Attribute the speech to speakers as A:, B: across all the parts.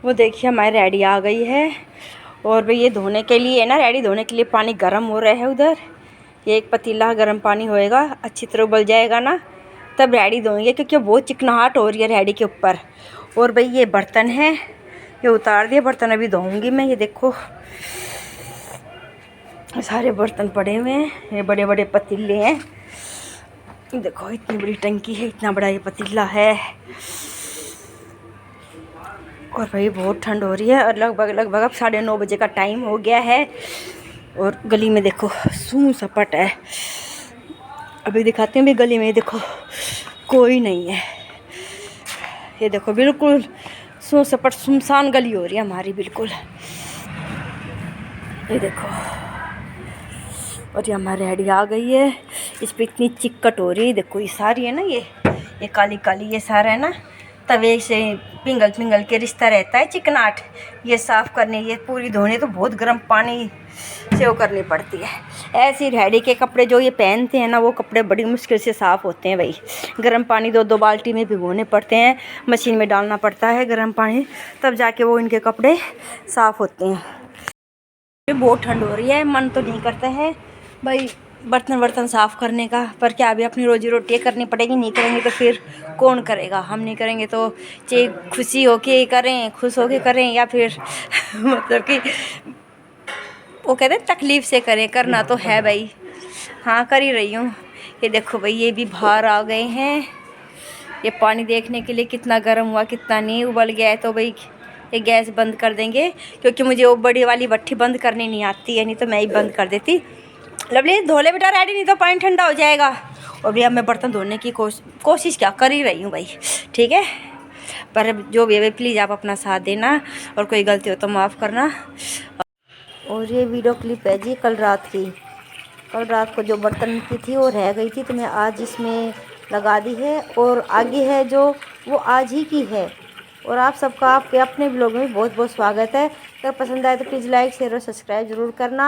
A: वो देखिए हमारी रेडी आ गई है। और भाई ये धोने के लिए है ना, रेडी धोने के लिए पानी गर्म हो रहा है उधर। ये एक पतीला गर्म पानी होएगा, अच्छी तरह उबल जाएगा ना तब रेडी धोएंगे, क्योंकि बहुत चिकनाहट हो रही है रेडी के ऊपर। और भाई ये बर्तन है, ये उतार दिए बर्तन, अभी धोऊंगी मैं। ये देखो सारे बर्तन पड़े हुए हैं, ये बड़े बड़े पतीले हैं। देखो इतनी बड़ी टंकी है, इतना बड़ा ये पतीला है। और भाई बहुत ठंड हो रही है और लगभग अब 9:30 बजे का टाइम हो गया है। और गली में देखो सूं सपाट है। अभी दिखाते हैं भी गली में, देखो कोई नहीं है। ये देखो बिल्कुल सूं सपाट सुनसान गली हो रही है हमारी बिल्कुल। ये देखो, और ये हमारी रेडी आ गई है। इस पर इतनी चिक्कट हो रही है, देखो ये सारी है ना, ये काली काली ये सारा है ना, तवे से पिंगल पिंगल के रिश्ता रहता है चिकनाट। ये साफ़ करने, ये पूरी धोने तो बहुत गर्म पानी से वो करनी पड़ती है। ऐसी रेडी के कपड़े जो ये पहनते हैं ना, वो कपड़े बड़ी मुश्किल से साफ़ होते हैं भाई। गर्म पानी 2-2 बाल्टी में भिगोने पड़ते हैं, मशीन में डालना पड़ता है गर्म पानी, तब जाके वो इनके कपड़े साफ़ होते हैं। बहुत ठंड हो रही है, मन तो नहीं करता है भाई बर्तन साफ़ करने का, पर क्या अभी अपनी रोजी रोटी करनी पड़ेगी। नहीं करेंगे तो फिर कौन करेगा? हम नहीं करेंगे तो चाहे खुशी हो के करें, खुश हो के करें, या फिर मतलब कि वो कहते हैं तकलीफ़ से करें। करना तो है भाई, हाँ कर ही रही हूँ। ये देखो भाई ये भी बाहर आ गए हैं। ये पानी देखने के लिए कितना गर्म हुआ कितना नहीं। उबल गया है तो भाई ये गैस बंद कर देंगे, क्योंकि मुझे वो बड़ी वाली भट्टी बंद करनी नहीं आती है, नहीं तो मैं ही बंद कर देती। लवली धोले बेटा रेडी, नहीं तो पानी ठंडा हो जाएगा। और भी अब मैं बर्तन धोने की कोशिश क्या कर ही रही हूँ भाई, ठीक है। पर जो भी है प्लीज़ आप अपना साथ देना, और कोई गलती हो तो माफ़ करना। और ये वीडियो क्लिप है जी कल रात की। कल रात को जो बर्तन की थी वो रह गई थी, तो मैं आज इसमें लगा दी है। और आगे है जो वो आज ही की है। और आप सबका आपके अपने ब्लॉग में बहुत बहुत स्वागत है। अगर पसंद आए तो प्लीज़ लाइक शेयर और सब्सक्राइब ज़रूर करना।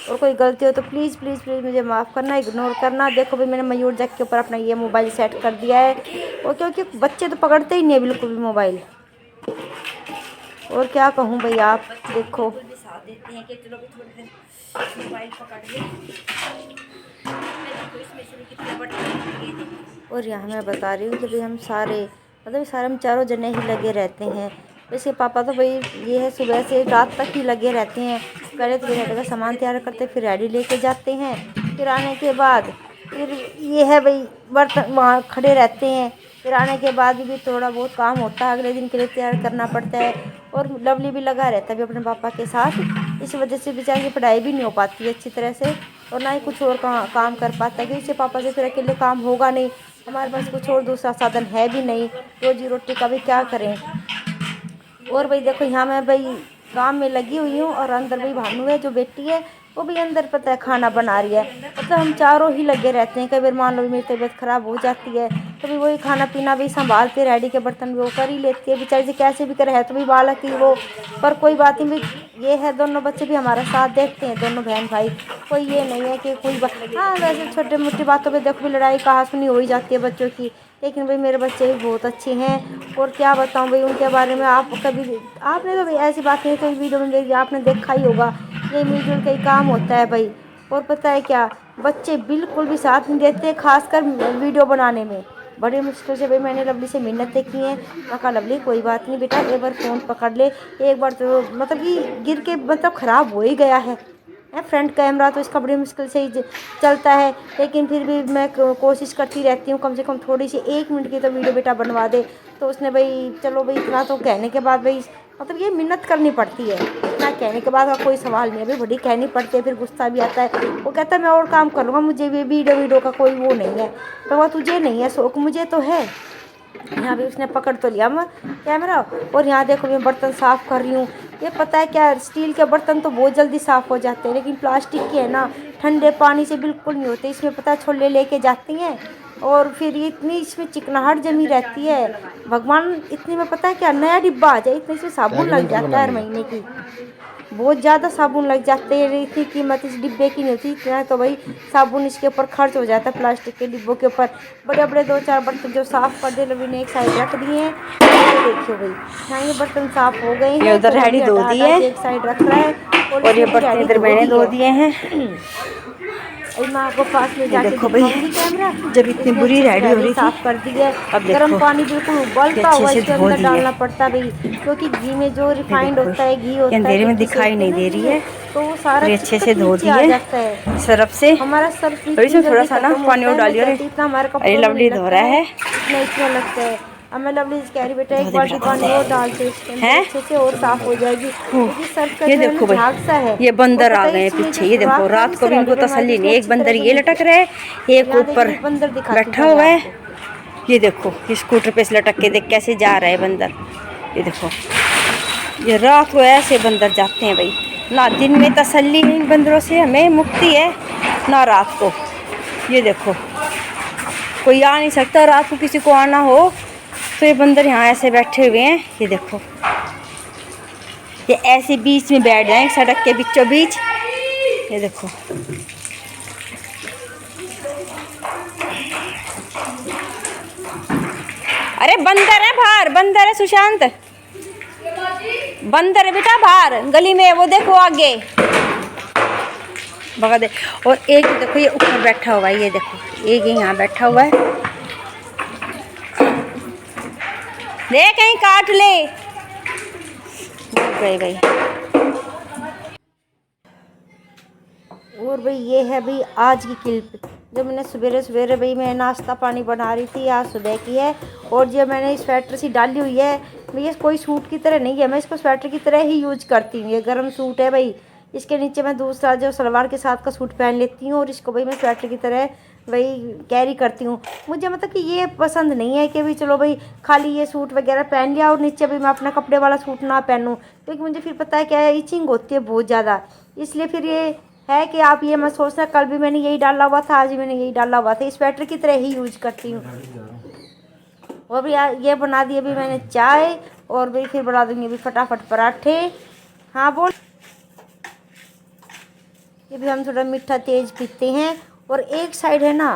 A: और कोई गलती हो तो प्लीज़ प्लीज़ प्लीज़ मुझे माफ़ करना, इग्नोर करना। देखो भी मैंने मयूर जग के ऊपर अपना ये मोबाइल सेट कर दिया है, और क्योंकि बच्चे तो पकड़ते ही नहीं है बिल्कुल भी मोबाइल। और क्या कहूँ भाई, आप देखो देते हैं कि चलो भी थोड़ी देर मोबाइल पकड़ ले। और यहाँ मैं बता रही हूँ कि भाई हम सारे हम चारों जने ही लगे रहते हैं। वैसे पापा तो भाई ये है सुबह से रात तक ही लगे रहते हैं। पहले तो रेडी का सामान तैयार करते, फिर रेडी लेके जाते हैं, फिर आने के बाद फिर ये है भाई बर्तन वहाँ खड़े रहते हैं। फिर आने के बाद भी थोड़ा बहुत काम होता है, अगले दिन के लिए तैयार करना पड़ता है। और लवली भी लगा रहता है भी अपने पापा के साथ। इस वजह से बेचारे की पढ़ाई भी नहीं हो पाती है अच्छी तरह से, और ना ही कुछ और काम कर पाता है, क्योंकि इससे पापा से फिर अकेले काम होगा नहीं। हमारे पास कुछ और दूसरा साधन है भी नहीं, रोजी रोटी का भी क्या करें। और भाई देखो यहाँ मैं भाई काम में लगी हुई हूँ, और अंदर भाई भानु है जो बेटी है वो भी अंदर पता है खाना बना रही है। मतलब हम चारों ही लगे रहते हैं। कई बार मान लो मेरी तबीयत ख़राब हो जाती है तो भी वही खाना पीना भी संभालते, रेडी के बर्तन भी वो कर ही लेती है बेचारी से, कैसे भी करे है तो भी बालक ही वो। पर कोई बात नहीं भाई, ये है दोनों बच्चे भी हमारा साथ देखते हैं, दोनों बहन भाई। कोई ये नहीं है कि कोई हाँ वैसे छोटे मोटी बातों पर देखो भी लड़ाई कहाँ सुनी हो ही जाती है बच्चों की, लेकिन भाई मेरे बच्चे भी बहुत अच्छे हैं। और क्या बताऊँ भाई उनके बारे में, आप कभी आपने तो भाई ऐसी बात नहीं कोई वीडियो में देखी, आपने देखा ही होगा। ये मिलजुल के ही काम होता है भाई। और पता है क्या, बच्चे बिल्कुल भी साथ नहीं देते, खासकर वीडियो बनाने में। बड़ी मुश्किल से भाई मैंने लवली से मिन्नतें की हैं। मैं कहा लवली कोई बात नहीं बेटा, एक बार फ़ोन पकड़ ले। एक बार तो मतलब कि गिर के मतलब ख़राब हो ही गया है फ्रंट कैमरा, तो इसका बड़ी मुश्किल से ही चलता है। लेकिन फिर भी मैं कोशिश करती रहती हूँ कम से कम थोड़ी सी 1 मिनट की तो वीडियो बेटा बनवा दे। तो उसने भाई चलो भाई इतना तो कहने के बाद भाई मतलब ये मिन्नत करनी पड़ती है। इतना कहने के बाद का कोई सवाल नहीं है भाई, बड़ी कहनी पड़ती है। फिर गुस्सा भी आता है, वो कहता है मैं और काम कर लूँगा, मुझे भी वीडियो का कोई वो नहीं है। तो वह तुझे नहीं है शौक, मुझे तो है। यहाँ भी उसने पकड़ तो लिया मैं कैमरा। और यहाँ देखो मैं बर्तन साफ़ कर रही हूँ। ये पता है क्या, स्टील के बर्तन तो बहुत जल्दी साफ़ हो जाते हैं, लेकिन प्लास्टिक के है ना ठंडे पानी से बिल्कुल नहीं होते। इसमें पता है छोले लेके जाती हैं और फिर ये इतनी इसमें चिकनाहट जमी रहती है, भगवान इतने में पता है क्या नया डिब्बा आ जाए इतने इसमें साबुन लग जाता है हर महीने की, बहुत ज़्यादा साबुन लग जाते हैं। इतनी कीमत इस डिब्बे की नहीं होती, इतना तो भाई साबुन इसके ऊपर खर्च हो जाता है प्लास्टिक के डिब्बों के ऊपर। बड़े बड़े 2-4 बर्तन जो साफ़ कर दे लवी ने एक साइड रख दिए हैं। ये देखियो भाई यहाँ ये बर्तन साफ़ हो गए हैं,
B: उधर रेडी धो दी है
A: एक साइड रख रहा है
B: और ये बर्तन इधर मैंने धो दिए हैं।
A: माँ को पास ले जाके
B: देखो भाई
A: कैमरा
B: जब इतनी बुरी रेडी हो रही
A: साफ कर दी है।
B: अब
A: गर्म पानी बिल्कुल उबलता हुआ इसके अंदर डालना
B: है।
A: पड़ता है भाई, क्योंकि घी में जो रिफाइंड होता है घी होता है
B: अंधेरे में दिखाई नहीं दे रही है,
A: तो वो सारा
B: अच्छे से धो दिए सरफ से।
A: हमारा सर्फ
B: थोड़ा सा ना पानी और डालिए,
A: इतना हमारे
B: अरे लवली धो रहा है
A: इतना इतना लगता है। अब मैं लवली कह रही बेटा एक बाल्टी पानी और डाल के अच्छे से और साफ हो जाएगी।
B: ये देखो भाई ये बंदर आ गए पीछे, ये देखो रात को भी इनको तसल्ली नहीं, एक बंदर ये लटक रहा है एक ऊपर बैठा हुआ है। ये देखो ये स्कूटर पे से लटक के देख कैसे जा रहा है बंदर। ये देखो ये रात को ऐसे बंदर जाते हैं भाई, ना दिन में तसल्ली है इन बंदरों से, हमें मुक्ति है ना रात को। ये देखो कोई आ नहीं सकता रात को, किसी को आना हो तो ये बंदर यहाँ ऐसे बैठे हुए हैं। ये देखो ये ऐसे बीच में बैठ जाएंगे सड़क के बीचों बीच। ये देखो अरे बंदर है बाहर, बंदर है सुशांत, बंदर है बेटा बाहर गली में, वो देखो आगे भगा दे। और एक देखो ये ऊपर बैठा हुआ है, ये देखो एक यहाँ बैठा हुआ है, ले कहीं काट ले गए भाई।
A: और भाई ये है भाई आज की क्लिप जो मैंने सवेरे सवेरे भाई मैं नाश्ता पानी बना रही थी, आज सुबह की है। और जो मैंने स्वेटर सी डाली हुई है भाई, ये कोई सूट की तरह नहीं है, मैं इसको स्वेटर की तरह ही यूज करती हूँ। ये गर्म सूट है भाई, इसके नीचे मैं दूसरा जो सलवार के साथ का सूट पहन लेती हूँ और इसको भाई मैं स्वेटर की तरह वही कैरी करती हूँ। मुझे मतलब कि ये पसंद नहीं है कि भाई चलो भाई खाली ये सूट वगैरह पहन लिया और नीचे भी मैं अपना कपड़े वाला सूट ना पहनूँ, क्योंकि मुझे फिर पता है क्या है इचिंग होती है बहुत ज़्यादा। इसलिए फिर ये है कि आप ये मत सोचना कल भी मैंने यही डाला हुआ था आज भी मैंने यही डाला हुआ था, इस स्वेटर की तरह ही यूज करती हूँ। और भी ये बना दिए भी मैंने चाय और भी फिर बना दूँगी अभी फटाफट पराठे। हाँ बोल, ये भी हम थोड़ा मीठा तेज पीते हैं। और एक साइड है ना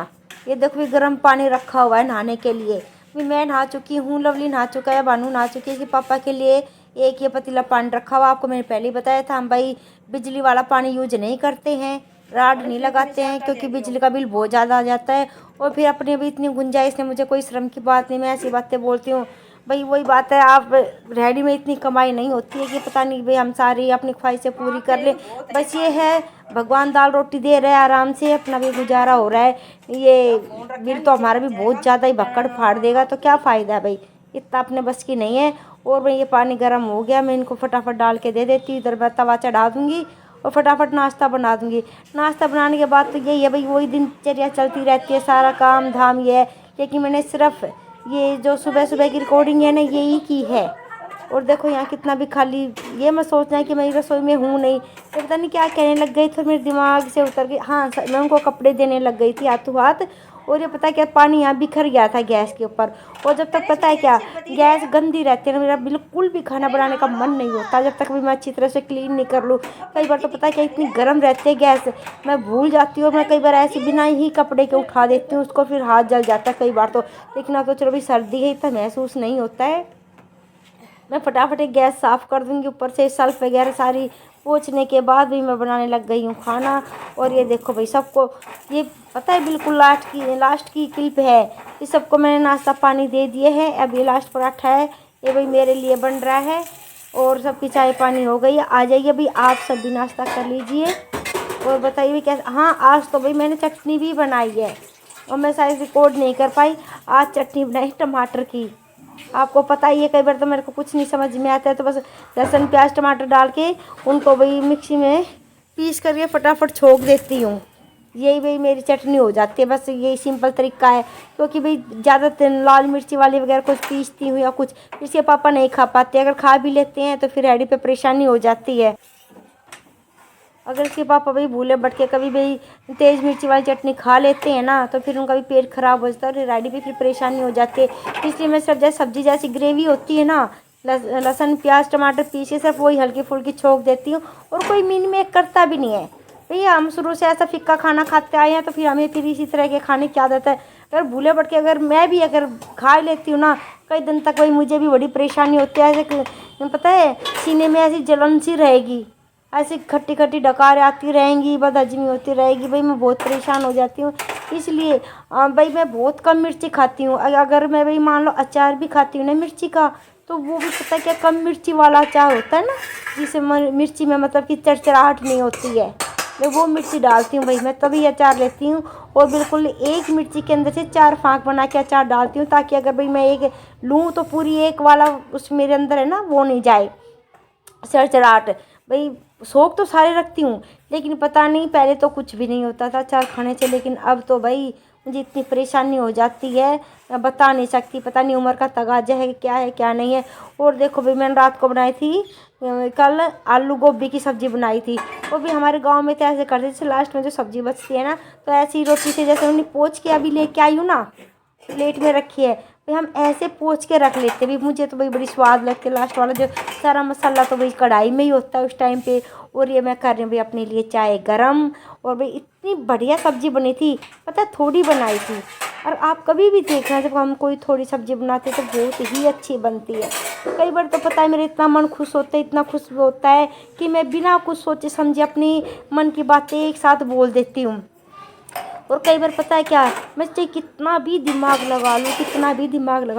A: ये देखो भी गर्म पानी रखा हुआ है नहाने के लिए, भी मैं नहा चुकी हूँ, लवली नहा चुका है, बानू नहा चुकी है कि पापा के लिए एक ये पतीला पानी रखा हुआ। आपको मैंने पहले ही बताया था हम भाई बिजली वाला पानी यूज नहीं करते हैं, राड नहीं लगाते हैं, क्योंकि बिजली का बिल बहुत ज़्यादा आ जाता है। और फिर अपने भी इतनी गुंजाइश नहीं, मुझे कोई शर्म की बात नहीं, मैं ऐसी बातें बोलती हूँ भाई। वही बात है आप रेडी में इतनी कमाई नहीं होती है कि पता नहीं भाई हम सारी अपनी ख्वाहिशें पूरी कर ले। बस ये है भगवान दाल रोटी दे रहे हैं, आराम से अपना भी गुजारा हो रहा है। ये बिल तो हमारा भी बहुत ज़्यादा ही भक्कड़ फाड़ देगा, तो क्या फ़ायदा है भाई, इतना अपने बस की नहीं है। और भाई ये पानी गर्म हो गया, मैं इनको फटाफट डाल के दे देती हूँ, इधर मैं तवा चढ़ा दूँगी और फटाफट नाश्ता बना दूँगी। नाश्ता बनाने के बाद तो यही है भाई वही दिनचर्या चलती रहती है, सारा काम धाम ये है। लेकिन मैंने सिर्फ ये जो सुबह सुबह की रिकॉर्डिंग है ना यही की है। और देखो यहाँ कितना भी खाली, ये मैं सोचना है कि मैं रसोई में हूँ नहीं, तो पता नहीं क्या कहने लग गई तो मेरे दिमाग से उतर गई। हाँ मैं उनको कपड़े देने लग गई थी हाथों हाथ, और ये पता है क्या पानी यहाँ बिखर गया था गैस के ऊपर। और जब तक पता है क्या गैस गंदी रहती है ना, मेरा बिल्कुल भी खाना बनाने का मन नहीं होता जब तक भी मैं अच्छी तरह से क्लीन नहीं कर लूँ। कई बार तो पता है क्या इतनी गर्म रहती है गैस, मैं भूल जाती हूँ और मैं कई बार ऐसे बिना ही कपड़े के उठा देती हूँ उसको, फिर हाथ जल जाता है कई बार तो। लेकिन अब तो चलो भाई सर्दी है इतना महसूस नहीं होता है। मैं फटाफट एक गैस साफ़ कर दूँगी, ऊपर से सल्फ वगैरह सारी पोंछने के बाद भी मैं बनाने लग गई हूँ खाना। और ये देखो भाई सबको ये पता है बिल्कुल लास्ट की क्लिप है, इस सबको मैंने नाश्ता पानी दे दिए है। अब ये लास्ट पराठा है, ये भाई मेरे लिए बन रहा है और सबकी चाय पानी हो गई है। आ जाइए अभी आप सब भी नाश्ता कर लीजिए और बताइए कैसे। हाँ आज तो भाई मैंने चटनी भी बनाई है और मैं शायद रिकॉर्ड नहीं कर पाई, आज चटनी बनाई टमाटर की। आपको पता ही है कई बार तो मेरे को कुछ नहीं समझ में आता है, तो बस लहसुन प्याज टमाटर डाल के उनको भाई मिक्सी में पीस करके फटाफट छोंक देती हूँ, यही भाई मेरी चटनी हो जाती है। बस यही सिंपल तरीका है, क्योंकि भाई ज़्यादा लाल मिर्ची वाली वगैरह कुछ पीसती हूँ या कुछ, इसके पापा नहीं खा पाते, अगर खा भी लेते हैं तो फिर हैडी पे परेशानी हो जाती है। अगर इसके पापा भाई भूले भटके कभी भाई तेज़ मिर्ची वाली चटनी खा लेते हैं ना, तो फिर उनका भी पेट खराब हो जाता है और रेडी भी फिर परेशानी हो जाती है। इसलिए मैं सब जैसे सब्जी जैसी ग्रेवी होती है ना, लहसुन प्याज टमाटर पीस के सिर्फ वही हल्की फुल्की छोंक देती हूँ, और कोई मीन में करता भी नहीं है। भैया हम शुरू से ऐसा फिक्का खाना खाते आए हैं, तो फिर हमें फिर इसी तरह के खाने की आदत है। अगर भूले भटके अगर मैं भी अगर खा लेती हूँ ना कई दिन तक, भाई मुझे भी बड़ी परेशानी होती है। ऐसे पता है सीने में ऐसी जलन सी रहेगी, ऐसी खट्टी खट्टी डकार आती रहेंगी, बदहजमी होती रहेगी, भाई मैं बहुत परेशान हो जाती हूँ। इसलिए भाई मैं बहुत कम मिर्ची खाती हूँ। अगर मैं भाई मान लो अचार भी खाती हूँ ना मिर्ची का, तो वो भी पता है क्या कम मिर्ची वाला अचार होता है ना, जिसे मिर्ची में मतलब कि चरचराहट नहीं होती है, मैं वो मिर्ची डालती हूँ भाई, मैं तभी अचार लेती हूँ। और बिल्कुल एक मिर्ची के अंदर से 4 फाँक बना के अचार डालती हूँ, ताकि अगर भाई मैं एक लूँ तो पूरी एक वाला उस मेरे अंदर है ना वो नहीं जाए चरचराहट। भाई शौक तो सारे रखती हूँ, लेकिन पता नहीं पहले तो कुछ भी नहीं होता था अचार खाने से, लेकिन अब तो भाई मुझे इतनी परेशानी हो जाती है मैं बता नहीं सकती। पता नहीं उम्र का तगाजा है क्या नहीं है। और देखो भाई मैंने रात को बनाई थी कल आलू गोभी की सब्ज़ी बनाई थी। वो भी हमारे गांव में तो ऐसे करते जैसे लास्ट में जो सब्ज़ी बचती है ना, तो ऐसी रोटी से जैसे उन्हें पोंछ के अभी लेके आई हूँ ना, प्लेट में रखी है, भाई हम ऐसे पोंछ के रख लेते भाई। मुझे तो भाई बड़ी स्वाद लगती है। लास्ट वाला जो सारा मसाला तो भाई कढ़ाई में ही होता है उस टाइम पे। और ये मैं कर रही हूँ भाई अपने लिए चाय गरम। और भाई इतनी बढ़िया सब्ज़ी बनी थी, पता है थोड़ी बनाई थी, और आप कभी भी देखना जब हम कोई थोड़ी सब्ज़ी बनाते हैं तो बहुत ही अच्छी बनती है। कई बार तो पता है मेरा इतना मन खुश होता है, इतना खुश होता है कि मैं बिना कुछ सोचे समझे अपनी मन की बातें एक साथ बोल देती हूँ। और कई बार पता है क्या, मैं चाहे कितना भी दिमाग लगा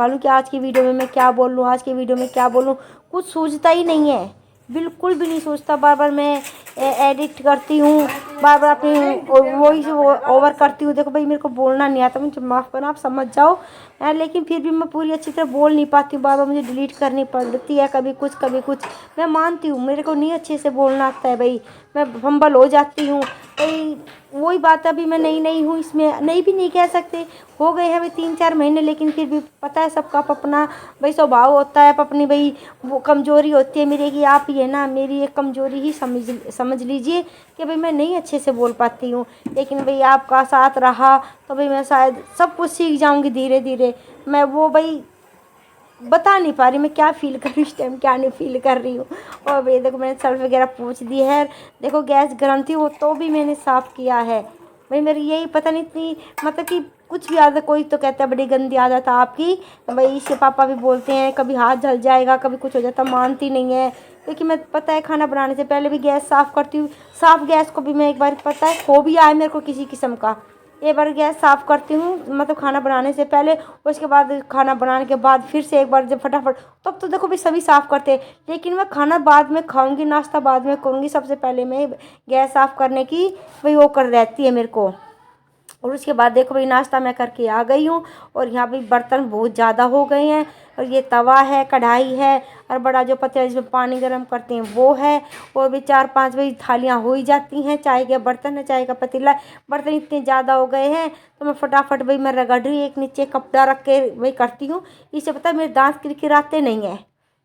A: लूँ कि आज की वीडियो में मैं क्या बोल लूँ, आज की वीडियो में क्या बोलूँ, कुछ सूझता ही नहीं है, बिल्कुल भी नहीं सोचता। बार बार मैं एडिट करती हूँ, बार बार अपनी वॉइस ओवर करती हूँ। देखो भाई मेरे को बोलना नहीं आता, मुझे माफ़ करना, आप समझ जाओ। लेकिन फिर भी मैं पूरी अच्छी तरह बोल नहीं पाती हूँ, बार बार मुझे डिलीट करनी पड़ती है, कभी कुछ। मैं मानती हूँ मेरे को नहीं अच्छे से बोलना आता है भाई, मैं फंबल हो जाती हूँ भाई। वही बात, अभी मैं नई हूँ, इसमें नई भी नहीं कह सकते, हो गए हैं अभी 3-4 महीने, लेकिन फिर भी पता है सबका अपना भाई स्वभाव होता है, अपनी भाई वो कमज़ोरी होती है। मेरी कि आप ये ना मेरी एक कमज़ोरी ही समझ लीजिए कि भाई मैं नहीं अच्छे से बोल पाती हूँ। लेकिन भाई आपका साथ रहा तो भाई मैं शायद सब कुछ सीख जाऊँगी धीरे धीरे। मैं वो भाई बता नहीं पा रही मैं क्या फ़ील कर रही हूँ इस टाइम, क्या नहीं फ़ील कर रही हूँ। और भाई देखो मैंने सर्फ वगैरह पूछ दी है। देखो गैस गर्म थी वो तो भी मैंने साफ़ किया है। भाई मेरी यही पता नहीं इतनी मतलब कि कुछ भी आदत, कोई तो कहता है बड़ी गंदी आदत है आपकी, भाई इसके पापा भी बोलते हैं कभी हाथ जल जाएगा कभी कुछ हो जाता, मानती नहीं है। क्योंकि मैं पता है खाना बनाने से पहले भी गैस साफ़ करती हूँ, साफ़ गैस को भी मैं एक बार पता है हो भी आया मेरे को किसी किस्म का, एक बार गैस साफ़ करती हूँ मतलब खाना बनाने से पहले, उसके बाद खाना बनाने के बाद फिर से एक बार जब फटाफट, तब तो देखो भाई सभी साफ़ करते हैं। लेकिन मैं खाना बाद में खाऊंगी, नाश्ता बाद में करूँगी, सबसे पहले मैं गैस साफ़ करने की भाई वो कर रहती है मेरे को। और उसके बाद देखो भाई नाश्ता मैं करके आ गई हूँ, और यहाँ भी बर्तन बहुत ज़्यादा हो गए हैं, और ये तवा है, कढ़ाई है, और बड़ा जो पतीला जिसमें पानी गर्म करते हैं वो है, और भी 4-5 भाई थालियाँ हो ही जाती हैं, चाय के बर्तन है, चाय का पतीला है। बर्तन इतने ज़्यादा हो गए हैं तो मैं फटाफट भाई मैं रगड़ रही, एक नीचे कपड़ा रख के वही करती हूँ। इससे पता है मेरे दांत किरकिराते नहीं है,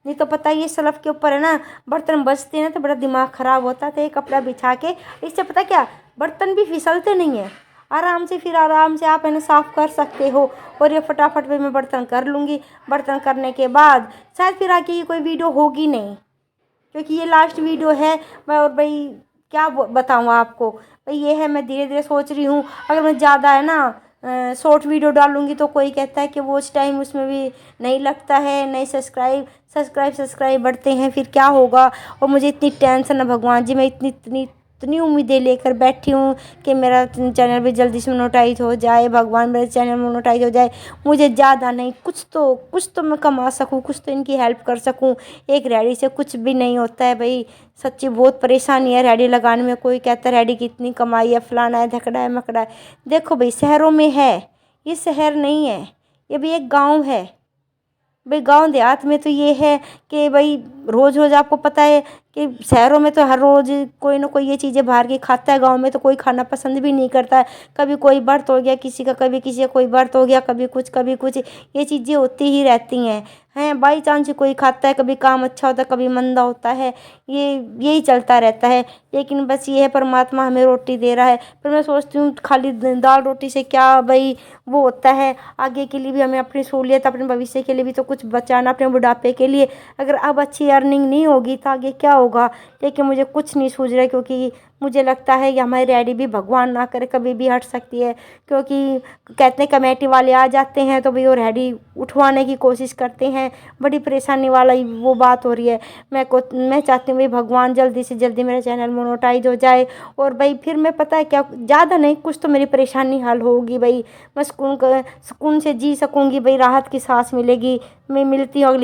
A: नहीं तो पता है ये सलफ के ऊपर है ना बर्तन बचते हैं ना तो बड़ा दिमाग ख़राब होता है। तो ये कपड़ा बिछा के, इससे पता क्या बर्तन भी फिसलते नहीं हैं, आराम से आप है ना साफ़ कर सकते हो। और ये फटाफट पे मैं बर्तन कर लूँगी। बर्तन करने के बाद शायद फिर आगे ये कोई वीडियो होगी नहीं, क्योंकि ये लास्ट वीडियो है। मैं और भाई क्या बताऊँ आपको भाई, ये है मैं धीरे धीरे सोच रही हूँ अगर मैं ज़्यादा है ना शॉर्ट वीडियो डालूँगी तो कोई कहता है कि वो उस टाइम उसमें भी नहीं लगता है, नहीं सब्सक्राइब बढ़ते हैं, फिर क्या होगा। और मुझे इतनी टेंशन है भगवान जी, मैं इतनी उम्मीदें लेकर बैठी हूँ कि मेरा चैनल भी जल्दी से मोनेटाइज हो जाए, भगवान मेरे चैनल मोनेटाइज हो जाए। मुझे ज़्यादा नहीं कुछ तो मैं कमा सकूँ, कुछ तो इनकी हेल्प कर सकूँ। एक रेडी से कुछ भी नहीं होता है भाई, सच्ची बहुत परेशानी है रेडी लगाने में। कोई कहता है रेडी की इतनी कमाई है, फलाना है, धकड़ा है, मकड़ा है। देखो भाई शहरों में है, ये शहर नहीं है, ये भी एक गाँव है भाई। गांव देहात में तो ये है कि भाई रोज़ रोज़ आपको पता है कि शहरों में तो हर रोज़ कोई ना कोई ये चीज़ें बाहर की खाता है, गांव में तो कोई खाना पसंद भी नहीं करता है। कभी कोई व्रत हो गया किसी का, कभी किसी का कोई व्रत हो गया, कभी कुछ ये चीज़ें होती ही रहती हैं बाई चांस कोई खाता है, कभी काम अच्छा होता है, कभी मंदा होता है, यही चलता रहता है। लेकिन बस ये है परमात्मा हमें रोटी दे रहा है। पर मैं सोचती हूँ खाली दाल रोटी से क्या भाई वो होता है, आगे के लिए भी हमें अपनी सहूलियत, अपने भविष्य के लिए भी तो कुछ बचाना, अपने बुढ़ापे के लिए। अगर अब अच्छी अर्निंग नहीं होगी तो आगे क्या होगा। लेकिन मुझे कुछ नहीं सूझ रहा है, क्योंकि मुझे लगता है कि हमारी रैडी भी भगवान ना करे कभी भी हट सकती है। क्योंकि कहते हैं कमेटी वाले आ जाते हैं तो भाई वो रैडी उठवाने की कोशिश करते हैं, बड़ी परेशानी वाला वो बात हो रही है। मैं चाहती हूँ भाई भगवान जल्दी से जल्दी मेरा चैनल मोनेटाइज हो जाए, और भाई फिर मैं पता है क्या, ज़्यादा नहीं कुछ तो मेरी परेशानी हल होगी भाई, मैं सुकून से जी सकूँगी भाई, राहत की सांस मिलेगी। मैं मिलती हूँ अगली